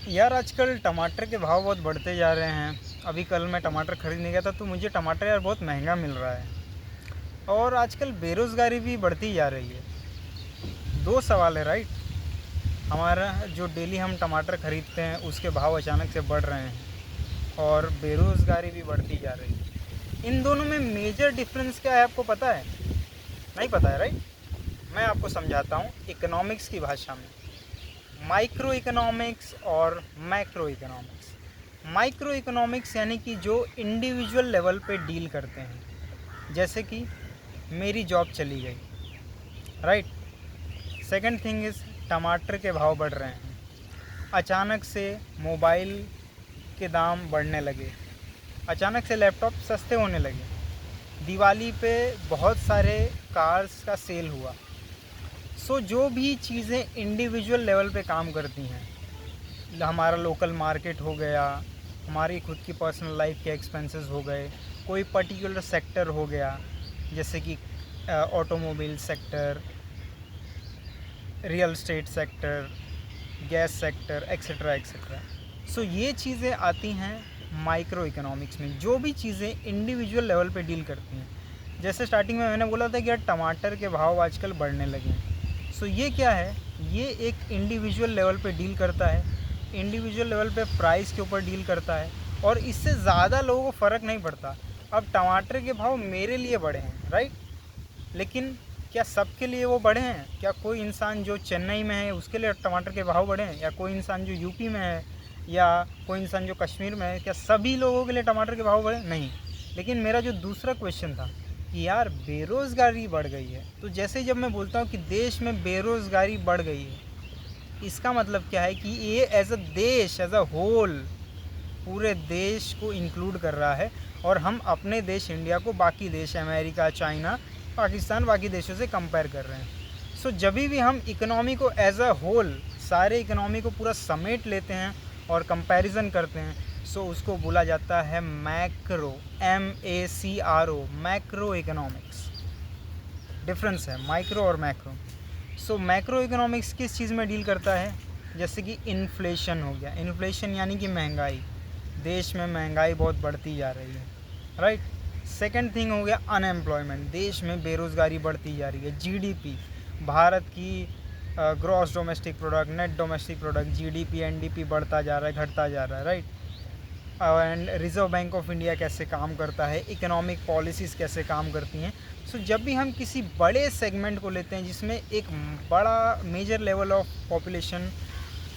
यार आजकल टमाटर के भाव बहुत बढ़ते जा रहे हैं। अभी कल मैं टमाटर खरीदने गया था तो मुझे टमाटर यार बहुत महंगा मिल रहा है। और आजकल बेरोज़गारी भी बढ़ती जा रही है। दो सवाल है, राइट। हमारा जो डेली हम टमाटर खरीदते हैं उसके भाव अचानक से बढ़ रहे हैं और बेरोज़गारी भी बढ़ती जा रही है। इन दोनों में मेजर डिफरेंस क्या है आपको पता है? नहीं पता है, राइट। मैं आपको समझाता हूँ इकोनॉमिक्स की भाषा में। माइक्रो इकोनॉमिक्स और मैक्रो इकोनॉमिक्स। माइक्रो इकोनॉमिक्स यानी कि जो इंडिविजुअल लेवल पे डील करते हैं, जैसे कि मेरी जॉब चली गई, राइट। सेकंड थिंग इज़ टमाटर के भाव बढ़ रहे हैं। अचानक से मोबाइल के दाम बढ़ने लगे, अचानक से लैपटॉप सस्ते होने लगे, दिवाली पे बहुत सारे कार्स का सेल हुआ। सो जो भी चीज़ें इंडिविजुअल लेवल पे काम करती हैं, हमारा लोकल मार्केट हो गया, हमारी खुद की पर्सनल लाइफ के एक्सपेंसेस हो गए, कोई पर्टिकुलर सेक्टर हो गया जैसे कि automobile sector, real estate sector, gas sector, etcetera etcetera. So ये चीज़ें आती हैं माइक्रो इकोनॉमिक्स में, जो भी चीज़ें इंडिविजुअल लेवल पे डील करती हैं। जैसे स्टार्टिंग में मैंने बोला था कि यार टमाटर के भाव आजकल बढ़ने लगे हैं। सो ये क्या है? ये एक इंडिविजुअल लेवल पे डील करता है, इंडिविजुअल लेवल पे प्राइस के ऊपर डील करता है और इससे ज़्यादा लोगों को फ़र्क नहीं पड़ता। अब टमाटर के भाव मेरे लिए बढ़े हैं, राइट, लेकिन क्या सबके लिए वो बढ़े हैं? क्या कोई इंसान जो चेन्नई में है उसके लिए टमाटर के भाव बढ़े हैं, या कोई इंसान जो यूपी में है, या कोई इंसान जो कश्मीर में है, क्या सभी लोगों के लिए टमाटर के भाव बढ़े? नहीं। लेकिन मेरा जो दूसरा क्वेश्चन था कि यार बेरोज़गारी बढ़ गई है, तो जैसे जब मैं बोलता हूँ कि देश में बेरोज़गारी बढ़ गई है, इसका मतलब क्या है कि ये एज अ देश, एज अ होल पूरे देश को इंक्लूड कर रहा है और हम अपने देश इंडिया को बाकी देश अमेरिका, चाइना, पाकिस्तान, बाकी देशों से कंपेयर कर रहे हैं। सो जब भी हम इकोनॉमी को एज अ होल, सारे इकोनॉमी को पूरा समेट लेते हैं और कंपैरिजन करते हैं, सो उसको बोला जाता है macro, MACRO, macro economics. Difference है माइक्रो और मैक्रो। सो मैक्रो इकोनॉमिक्स किस चीज़ में डील करता है? जैसे कि इन्फ्लेशन हो गया। इन्फ्लेशन यानी कि महंगाई, देश में महंगाई बहुत बढ़ती जा रही है, राइट। सेकंड थिंग हो गया अनएम्प्लॉयमेंट, देश में बेरोज़गारी बढ़ती जा रही है। जीडीपी, भारत की gross domestic product, net domestic product, GDP, NDP बढ़ता जा रहा है, घटता जा रहा है, right. And reserve bank of India कैसे काम करता है, इकोनॉमिक पॉलिसीज़ कैसे काम करती हैं। सो जब भी हम किसी बड़े सेगमेंट को लेते हैं जिसमें एक बड़ा major level of population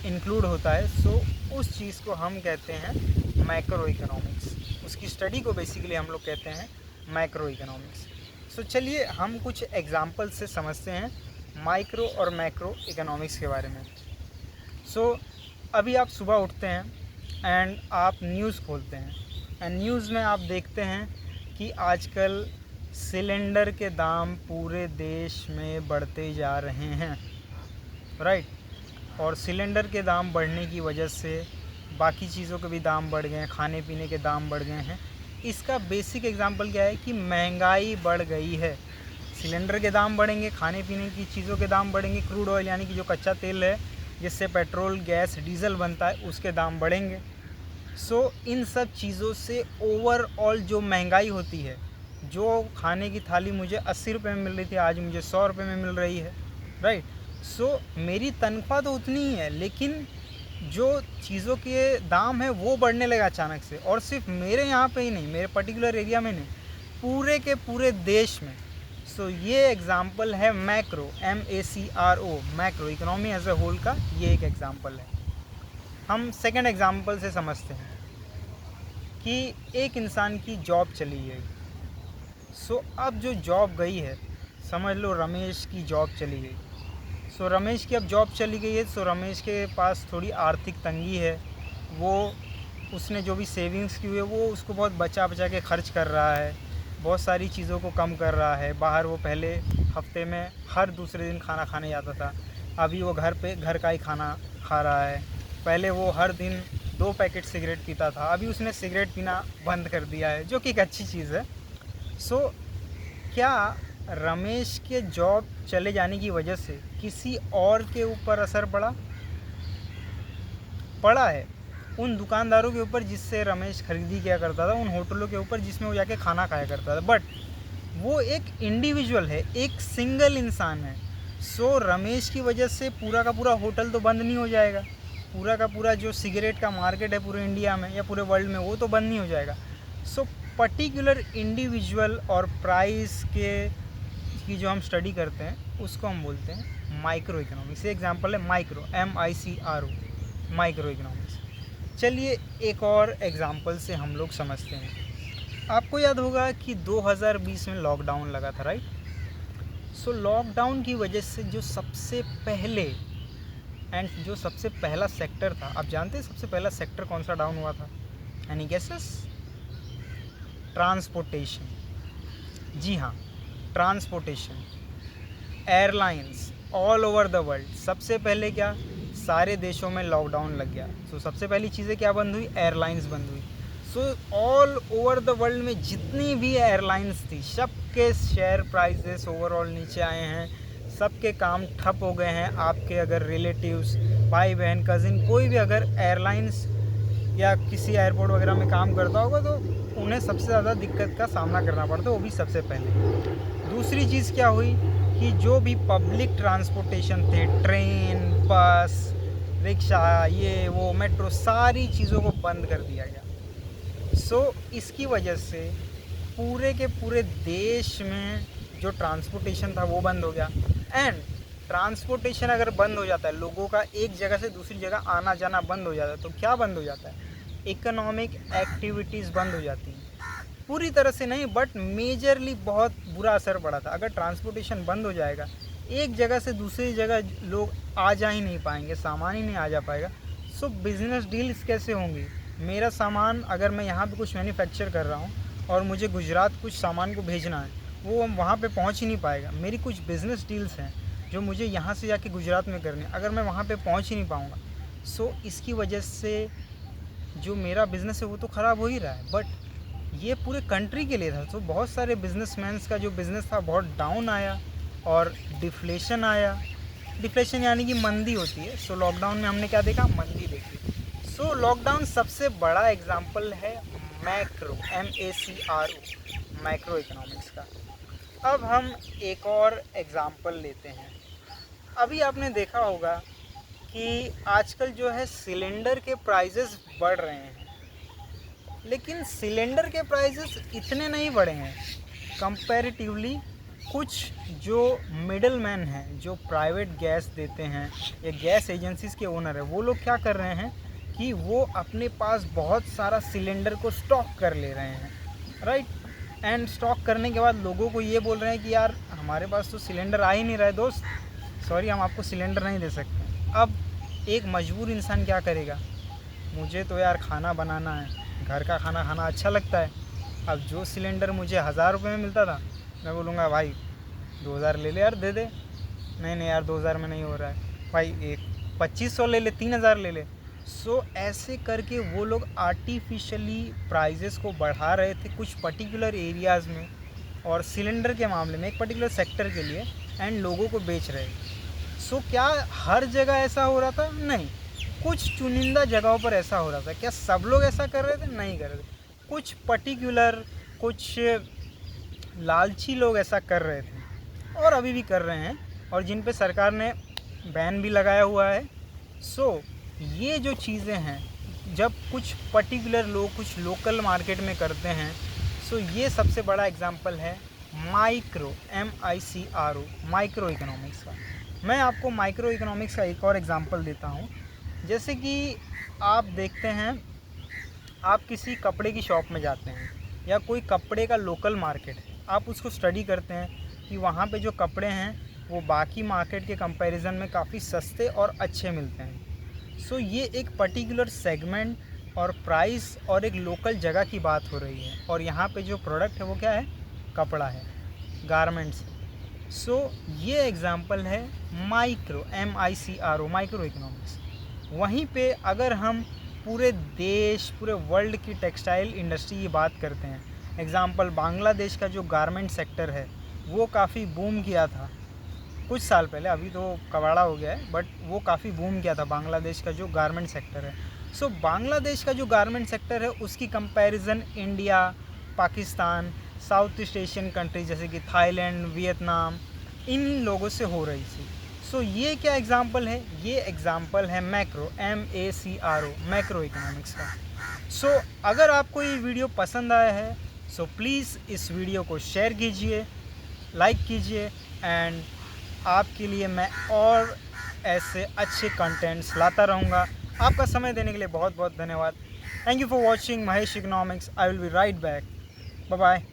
include होता है, सो उस चीज़ को हम कहते हैं मैक्रो इकोनॉमिक्स। उसकी स्टडी को बेसिकली हम लोग कहते हैं मैक्रो इकोनॉमिक्स। सो चलिए हम कुछ एग्जांपल से समझते हैं माइक्रो और मैक्रो इकोनॉमिक्स के बारे में। सो अभी आप सुबह उठते हैं एंड आप न्यूज़ खोलते हैं एंड न्यूज़ में आप देखते हैं कि आजकल सिलेंडर के दाम पूरे देश में बढ़ते जा रहे हैं, राइट। और सिलेंडर के दाम बढ़ने की वजह से बाकी चीज़ों के भी दाम बढ़ गए हैं, खाने पीने के दाम बढ़ गए हैं। इसका बेसिक एग्जांपल क्या है कि महंगाई बढ़ गई है। सिलेंडर के दाम बढ़ेंगे, खाने पीने की चीज़ों के दाम बढ़ेंगे, क्रूड ऑयल यानी कि जो कच्चा तेल है जिससे पेट्रोल, गैस, डीजल बनता है, उसके दाम बढ़ेंगे। सो इन सब चीज़ों से ओवरऑल जो महंगाई होती है, जो खाने की थाली मुझे 80 रुपये में मिल रही थी आज मुझे 100 रुपये में मिल रही है, राइट। सो मेरी तनख्वाह तो उतनी ही है, लेकिन जो चीज़ों के दाम है वो बढ़ने लगा अचानक से, और सिर्फ मेरे यहाँ पे ही नहीं, मेरे पर्टिकुलर एरिया में नहीं, पूरे के पूरे देश में। सो ये एग्ज़ाम्पल है macro, MACRO, macro economy as a whole का ये एक एग्ज़ाम्पल है। हम सेकंड एग्ज़ाम्पल से समझते हैं कि एक इंसान की जॉब चली गई। सो अब जो जॉब गई है, समझ लो रमेश की जॉब चली गई। सो रमेश की अब जॉब चली गई है, सो रमेश के पास थोड़ी आर्थिक तंगी है। वो उसने जो भी सेविंग्स की हुई है वो उसको बहुत बचा बचा के खर्च कर रहा है, बहुत सारी चीज़ों को कम कर रहा है। बाहर वो पहले हफ्ते में हर दूसरे दिन खाना खाने जाता था, अभी वो घर का ही खाना खा रहा है। पहले वो हर दिन 2 पैकेट सिगरेट पीता था, अभी उसने सिगरेट पीना बंद कर दिया है, जो कि एक अच्छी चीज़ है। सो क्या रमेश के जॉब चले जाने की वजह से किसी और के ऊपर असर पड़ा? पड़ा है उन दुकानदारों के ऊपर जिससे रमेश खरीदी किया करता था, उन होटलों के ऊपर जिसमें वो जाके खाना खाया करता था, बट वो एक इंडिविजुअल है, एक सिंगल इंसान है। सो रमेश की वजह से पूरा का पूरा होटल तो बंद नहीं हो जाएगा, पूरा का पूरा जो सिगरेट का मार्केट है पूरे इंडिया में या पूरे वर्ल्ड में वो तो बंद नहीं हो जाएगा। सो पर्टिकुलर इंडिविजुअल और प्राइस की जो हम स्टडी करते हैं उसको हम बोलते हैं माइक्रो इकोनॉमिक्स। ये एग्जांपल है माइक्रो, MICRO, माइक्रो इकोनॉमिक्स। चलिए एक और एग्जांपल से हम लोग समझते हैं। आपको याद होगा कि 2020 में लॉकडाउन लगा था, राइट? सो लॉकडाउन की वजह से जो सबसे पहला सेक्टर था, आप जानते हैं सबसे पहला सेक्टर कौन सा डाउन हुआ था? Any guesses? ट्रांसपोर्टेशन। जी हाँ, transportation, airlines all over the world. सबसे पहले क्या, सारे देशों में लॉकडाउन लग गया। सो सबसे पहली चीज़ें क्या बंद हुई? एयरलाइंस बंद हुई। So all over the world में जितनी भी एयरलाइंस थी सबके शेयर प्राइसेस ओवरऑल नीचे आए हैं, सबके काम ठप हो गए हैं। आपके अगर रिलेटिव्स, भाई बहन, कज़िन, कोई भी अगर एयरलाइंस या किसी एयरपोर्ट वगैरह में काम करता होगा तो उन्हें सबसे ज़्यादा दिक्कत का सामना करना पड़ता है, वो भी सबसे पहले। दूसरी चीज़ क्या हुई कि जो भी पब्लिक ट्रांसपोर्टेशन थे, ट्रेन, बस, रिक्शा, ये वो, मेट्रो, सारी चीज़ों को बंद कर दिया गया। सो इसकी वजह से पूरे के पूरे देश में जो ट्रांसपोर्टेशन था वो बंद हो गया। एंड ट्रांसपोर्टेशन अगर बंद हो जाता है, लोगों का एक जगह से दूसरी जगह आना जाना बंद हो जाता है, तो क्या बंद हो जाता है? इकोनॉमिक एक्टिविटीज़ बंद हो जाती हैं। पूरी तरह से नहीं, बट मेजरली बहुत बुरा असर पड़ा था। अगर ट्रांसपोर्टेशन बंद हो जाएगा, एक जगह से दूसरी जगह लोग आ जा ही नहीं पाएंगे, सामान ही नहीं आ जा पाएगा। सो बिज़नेस डील्स कैसे होंगी? मेरा सामान अगर मैं यहाँ पे कुछ मैन्युफैक्चर कर रहा हूँ और मुझे गुजरात कुछ सामान को भेजना है, वो वहाँ पे पहुँच ही नहीं पाएगा। मेरी कुछ बिज़नेस डील्स हैं जो मुझे यहाँ से जाके गुजरात में करने, अगर मैं वहाँ पे पहुँच ही नहीं पाऊँगा, सो इसकी वजह से जो मेरा बिज़नेस है वो तो ख़राब हो ही रहा है, बट ये पूरे कंट्री के लिए था। तो बहुत सारे बिजनेसमैन्स का जो बिज़नेस था बहुत डाउन आया और डिफ्लेशन आया। डिफ्लेशन यानी कि मंदी होती है। सो लॉकडाउन में हमने क्या देखा? मंदी देखी। सो लॉकडाउन सबसे बड़ा एग्जाम्पल है मैक्रो, MACRO, माइक्रो इकोनॉमिक्स का। अब हम एक और एग्जाम्पल लेते हैं। अभी आपने देखा होगा कि आजकल जो है सिलेंडर के प्राइसेस बढ़ रहे हैं, लेकिन सिलेंडर के प्राइसेस इतने नहीं बढ़े हैं कंपैरेटिवली। कुछ जो मिडल मैन हैं, जो प्राइवेट गैस देते हैं या गैस एजेंसीज़ के ओनर है, वो लोग क्या कर रहे हैं कि वो अपने पास बहुत सारा सिलेंडर को स्टॉक कर ले रहे हैं, राइट? एंड स्टॉक करने के बाद लोगों को ये बोल रहे हैं कि यार हमारे पास तो सिलेंडर आ ही नहीं रहा है दोस्त, सॉरी हम आपको सिलेंडर नहीं दे सकते। अब एक मजबूर इंसान क्या करेगा? मुझे तो यार खाना बनाना है, घर का खाना खाना अच्छा लगता है। अब जो सिलेंडर मुझे 1000 रुपये में मिलता था, मैं बोलूँगा भाई 2000 ले ले यार, दे दे। नहीं यार 2000 में नहीं हो रहा है भाई, एक 2500 ले ले, 3000 ले ले। सो ऐसे करके वो लोग आर्टिफिशियली प्राइजेस को बढ़ा रहे थे कुछ पर्टिकुलर एरियाज़ में, और सिलेंडर के मामले में एक पर्टिकुलर सेक्टर के लिए, एंड लोगों को बेच रहे। सो क्या हर जगह ऐसा हो रहा था? नहीं, कुछ चुनिंदा जगहों पर ऐसा हो रहा था। क्या सब लोग ऐसा कर रहे थे? नहीं कर रहे थे। कुछ पर्टिकुलर, कुछ लालची लोग ऐसा कर रहे थे और अभी भी कर रहे हैं, और जिन पे सरकार ने बैन भी लगाया हुआ है। सो ये जो चीज़ें हैं, जब कुछ पर्टिकुलर लोग कुछ लोकल मार्केट में करते हैं, सो ये सबसे बड़ा एग्जांपल है माइक्रो, MICRO, माइक्रो इकोनॉमिक्स का। मैं आपको माइक्रो इकोनॉमिक्स का एक और एग्जांपल देता हूँ। जैसे कि आप देखते हैं, आप किसी कपड़े की शॉप में जाते हैं या कोई कपड़े का लोकल मार्केट है, आप उसको स्टडी करते हैं कि वहाँ पे जो कपड़े हैं वो बाकी मार्केट के कंपैरिजन में काफ़ी सस्ते और अच्छे मिलते हैं। सो ये एक पर्टिकुलर सेगमेंट और प्राइस और एक लोकल जगह की बात हो रही है, और यहाँ पे जो प्रोडक्ट है वो क्या है? कपड़ा है, गारमेंट्स। सो ये एग्जांपल है माइक्रो, MICRO, माइक्रो इकोनॉमिक्स। वहीं पे अगर हम पूरे देश, पूरे वर्ल्ड की टेक्सटाइल इंडस्ट्री की बात करते हैं, एग्जांपल बांग्लादेश का जो गारमेंट सेक्टर है वो काफ़ी बूम किया था कुछ साल पहले, अभी तो कबाड़ा हो गया है, बट वो काफ़ी बूम किया था बांग्लादेश का जो गारमेंट सेक्टर है। सो बांग्लादेश का जो गारमेंट सेक्टर है उसकी comparison India, Pakistan, south east Asian country जैसे कि थाईलैंड, वियतनाम, इन लोगों से हो रही थी। सो ये क्या एग्ज़ाम्पल है? ये एग्ज़ाम्पल है मैक्रो, MACRO, मैक्रो इकोनॉमिक्स का। सो अगर आपको ये वीडियो पसंद आया है सो प्लीज़ इस वीडियो को शेयर कीजिए, लाइक कीजिए, एंड आपके लिए मैं और ऐसे अच्छे कंटेंट्स लाता रहूँगा। आपका समय देने के लिए बहुत बहुत धन्यवाद। Thank you for watching Mahesh Economics. I will be right back. Bye bye.